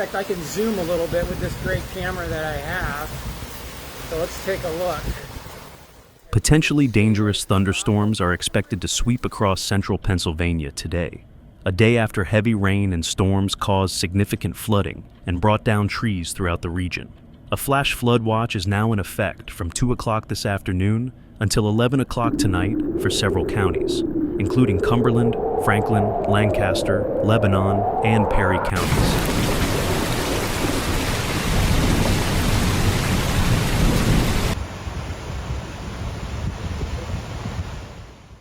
fact, I can zoom a little bit with this great camera that I have. So let's take a look. Potentially dangerous thunderstorms are expected to sweep across central Pennsylvania today, a day after heavy rain and storms caused significant flooding and brought down trees throughout the region. A flash flood watch is now in effect from 2 o'clock this afternoon until 11 o'clock tonight for several counties, including Cumberland, Franklin, Lancaster, Lebanon, and Perry counties.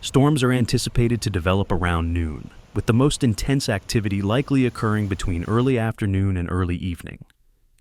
Storms are anticipated to develop around noon, with the most intense activity likely occurring between early afternoon and early evening.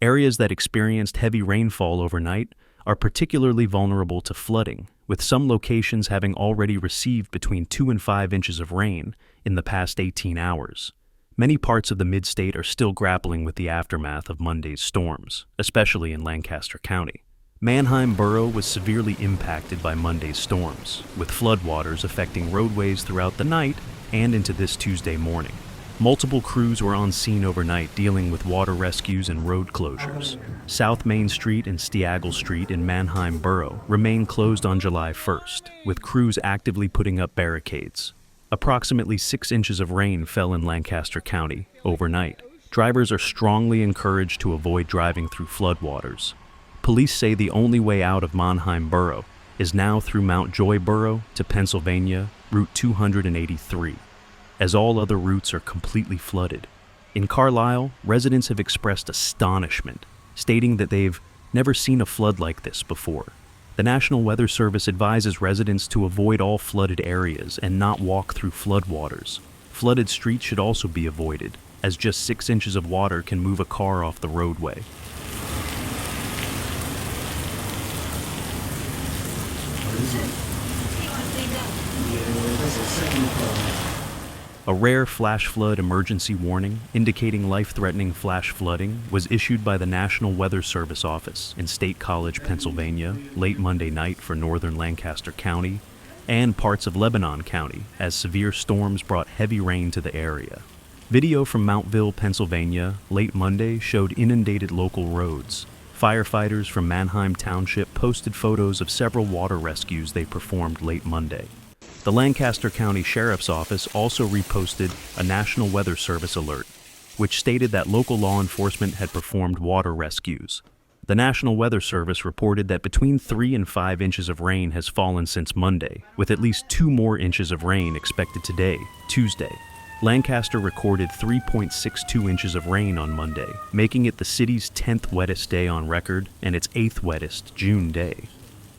Areas that experienced heavy rainfall overnight are particularly vulnerable to flooding, with some locations having already received between 2 and 5 inches of rain in the past 18 hours. Many parts of the mid-state are still grappling with the aftermath of Monday's storms, especially in Lancaster County. Mannheim Borough was severely impacted by Monday's storms, with floodwaters affecting roadways throughout the night and into this Tuesday morning. Multiple crews were on scene overnight dealing with water rescues and road closures. South Main Street and Stiagel Street in Mannheim Borough remain closed on July 1st, with crews actively putting up barricades. Approximately 6 inches of rain fell in Lancaster County overnight. Drivers are strongly encouraged to avoid driving through floodwaters. Police say the only way out of Mannheim Borough is now through Mount Joy Borough to Pennsylvania, Route 283, as all other routes are completely flooded. In Carlisle, residents have expressed astonishment, stating that they've never seen a flood like this before. The National Weather Service advises residents to avoid all flooded areas and not walk through floodwaters. Flooded streets should also be avoided, as just 6 inches of water can move a car off the roadway. A rare flash flood emergency warning indicating life-threatening flash flooding was issued by the National Weather Service office in State College, Pennsylvania, late Monday night for northern Lancaster County and parts of Lebanon County as severe storms brought heavy rain to the area. Video from Mountville, Pennsylvania, late Monday showed inundated local roads. Firefighters from Mannheim Township posted photos of several water rescues they performed late Monday. The Lancaster County Sheriff's Office also reposted a National Weather Service alert, which stated that local law enforcement had performed water rescues. The National Weather Service reported that between 3 and 5 inches of rain has fallen since Monday, with at least 2 more inches of rain expected today, Tuesday. Lancaster recorded 3.62 inches of rain on Monday, making it the city's 10th wettest day on record and its 8th wettest June day.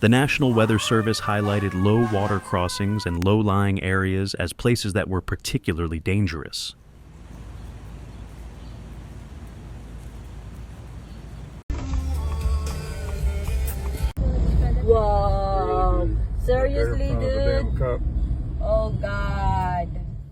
The National Weather Service highlighted low water crossings and low-lying areas as places that were particularly dangerous. Whoa! Seriously, dude? Oh, God.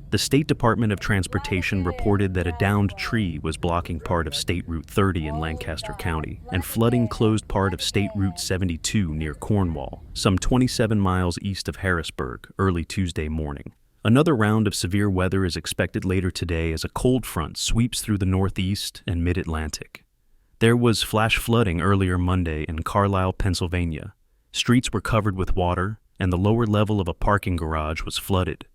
The State Department of Transportation reported that a downed tree was blocking part of State Route 30 in Lancaster County, and flooding closed part of State Route 72 near Cornwall, some 27 miles east of Harrisburg, early Tuesday morning. Another round of severe weather is expected later today as a cold front sweeps through the Northeast and Mid-Atlantic. There was flash flooding earlier Monday in Carlisle, Pennsylvania. Streets were covered with water, and the lower level of a parking garage was flooded.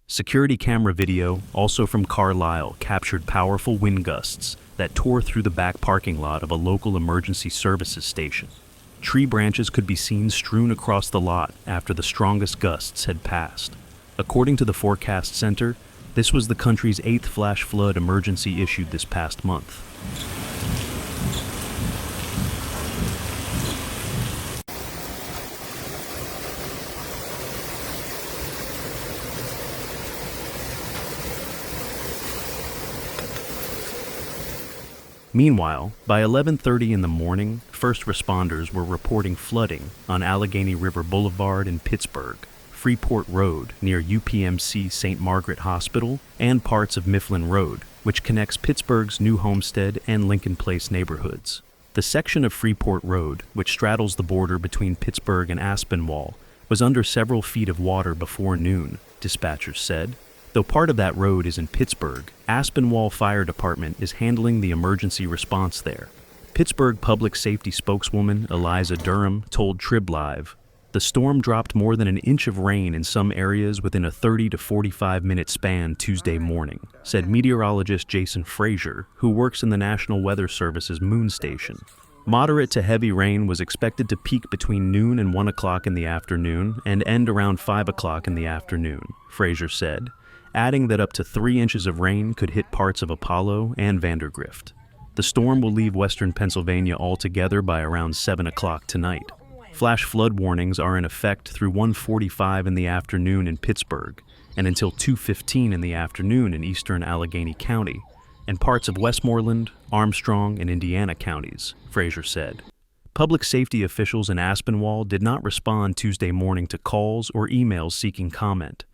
Security camera video, also from Carlisle, captured powerful wind gusts that tore through the back parking lot of a local emergency services station. Tree branches could be seen strewn across the lot after the strongest gusts had passed. According to the Forecast Center, this was the country's 8th flash flood emergency issued this past month. Meanwhile, by 11:30 in the morning, first responders were reporting flooding on Allegheny River Boulevard in Pittsburgh, Freeport Road near UPMC St. Margaret Hospital, and parts of Mifflin Road, which connects Pittsburgh's New Homestead and Lincoln Place neighborhoods. The section of Freeport Road, which straddles the border between Pittsburgh and Aspinwall, was under several feet of water before noon, dispatchers said. Though part of that road is in Pittsburgh, Aspinwall Fire Department is handling the emergency response there. Pittsburgh Public Safety spokeswoman Eliza Durham told Trib Live, "The storm dropped more than an inch of rain in some areas within a 30 to 45-minute span Tuesday morning," said meteorologist Jason Frazier, who works in the National Weather Service's moon station. Moderate to heavy rain was expected to peak between noon and 1 o'clock in the afternoon and end around 5 o'clock in the afternoon, Frazier said, adding that up to 3 inches of rain could hit parts of Apollo and Vandergrift. The storm will leave western Pennsylvania altogether by around 7 o'clock tonight. Flash flood warnings are in effect through 1:45 in the afternoon in Pittsburgh and until 2:15 in the afternoon in eastern Allegheny County and parts of Westmoreland, Armstrong, and Indiana counties, Frazier said. Public safety officials in Aspinwall did not respond Tuesday morning to calls or emails seeking comment.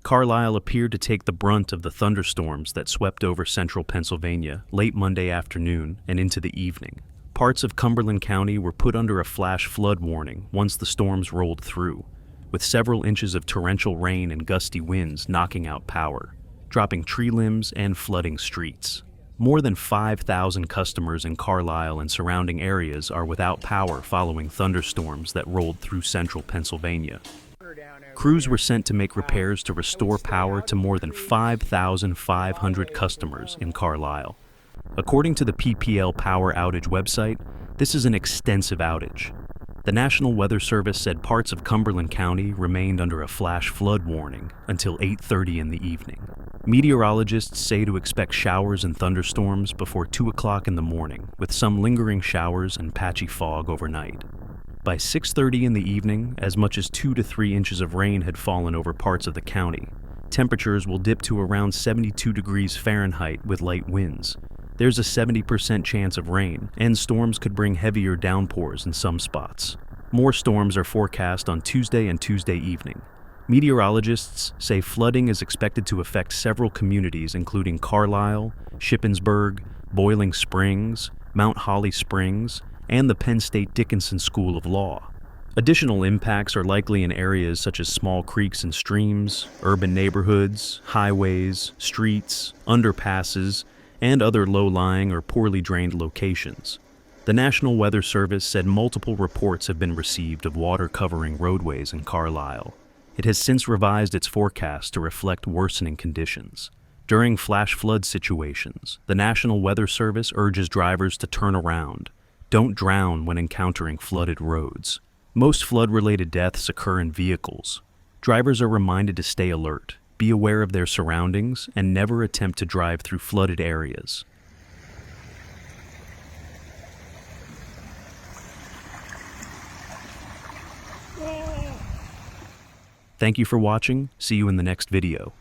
Carlisle appeared to take the brunt of the thunderstorms that swept over central Pennsylvania late Monday afternoon and into the evening. Parts of Cumberland County were put under a flash flood warning once the storms rolled through, with several inches of torrential rain and gusty winds knocking out power, dropping tree limbs and flooding streets. More than 5,000 customers in Carlisle and surrounding areas are without power following thunderstorms that rolled through central Pennsylvania. Crews were sent to make repairs to restore power to more than 5,500 customers in Carlisle. According to the PPL Power Outage website, this is an extensive outage. The National Weather Service said parts of Cumberland County remained under a flash flood warning until 8:30 in the evening. Meteorologists say to expect showers and thunderstorms before 2 o'clock in the morning, with some lingering showers and patchy fog overnight. By 6:30 in the evening, as much as 2 to 3 inches of rain had fallen over parts of the county. Temperatures will dip to around 72 degrees Fahrenheit with light winds. There's a 70% chance of rain, and storms could bring heavier downpours in some spots. More storms are forecast on Tuesday and Tuesday evening. Meteorologists say flooding is expected to affect several communities including Carlisle, Shippensburg, Boiling Springs, Mount Holly Springs, and the Penn State Dickinson School of Law. Additional impacts are likely in areas such as small creeks and streams, urban neighborhoods, highways, streets, underpasses, and other low-lying or poorly drained locations. The National Weather Service said multiple reports have been received of water covering roadways in Carlisle. It has since revised its forecast to reflect worsening conditions. During flash flood situations, the National Weather Service urges drivers to turn around. Don't drown when encountering flooded roads. Most flood-related deaths occur in vehicles. Drivers are reminded to stay alert, be aware of their surroundings, and never attempt to drive through flooded areas. Thank you for watching. See you in the next video.